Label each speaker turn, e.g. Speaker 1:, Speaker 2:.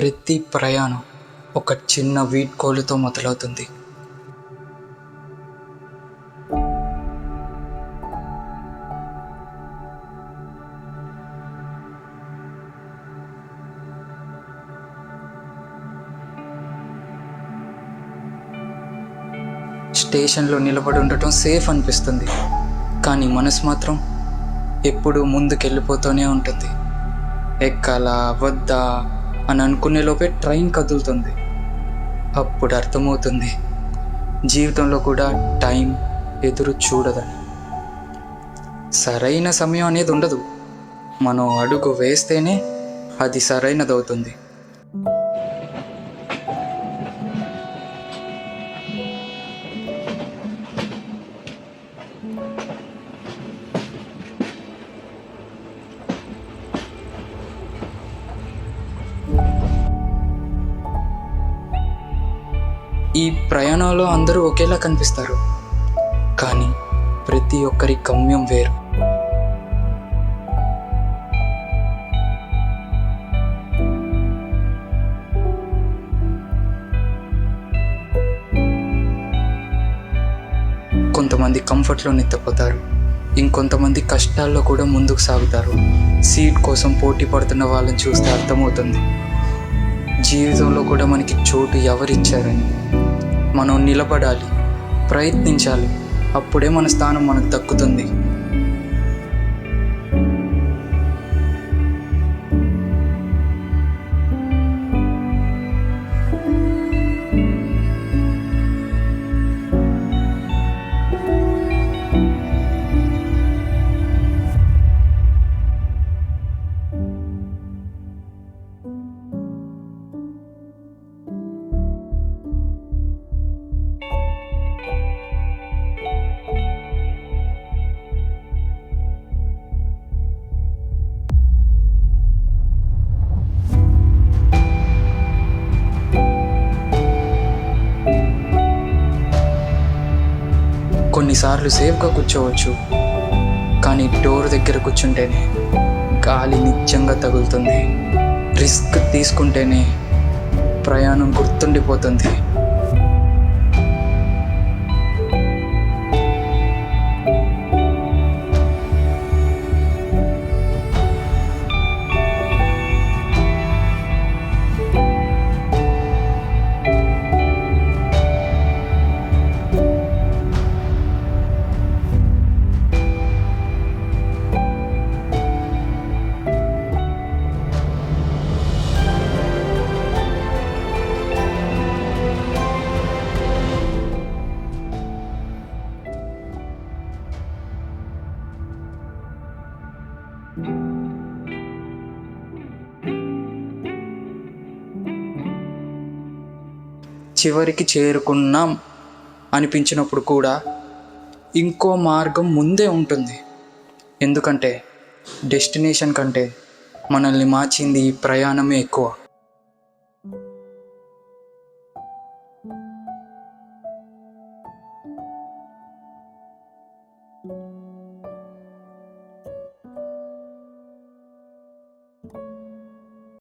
Speaker 1: ప్రతి ప్రయాణం ఒక చిన్న వీడ్కోలుతో మొదలవుతుంది. స్టేషన్లో నిలబడి ఉండటం సేఫ్ అనిపిస్తుంది, కానీ మనసు మాత్రం ఎప్పుడూ ముందుకెళ్ళిపోతూనే ఉంటుంది. ఎక్కాలా వద్దా అని అనుకునే లోపే ట్రైన్ కదులుతుంది. అప్పుడు అర్థమవుతుంది జీవితంలో కూడా టైం ఎదురు చూడదని. సరైన సమయం అనేది ఉండదు, మనం అడుగు వేస్తేనే అది సరైనది అవుతుంది. ఈ ప్రయాణంలో అందరూ ఒకేలా కనిపిస్తారు, కానీ ప్రతి ఒక్కరి గమ్యం వేరు. కొంతమంది కంఫర్ట్లో నిద్రపోతారు, ఇంకొంతమంది కష్టాల్లో కూడా ముందుకు సాగుతారు. సీట్ కోసం పోటీ పడుతున్న వాళ్ళని చూస్తే అర్థమవుతుంది జీవితంలో కూడా మనకి చోటు ఎవరిచ్చారని. మనం నిలబడాలి, ప్రయత్నించాలి, అప్పుడే మన స్థానం మనకు దక్కుతుంది. కొన్నిసార్లు సేఫ్గా కూర్చోవచ్చు, కానీ డోర్ దగ్గర కూర్చుంటేనే గాలి నిజంగా తగులుతుంది. రిస్క్ తీసుకుంటేనే ప్రయాణం గుర్తుండిపోతుంది. చివరికి చేరుకున్నాం అనిపించినప్పుడు కూడా ఇంకో మార్గం ముందే ఉంటుంది. ఎందుకంటే డెస్టినేషన్ కంటే మనల్ని మార్చింది ఈ ప్రయాణమే ఎక్కువ.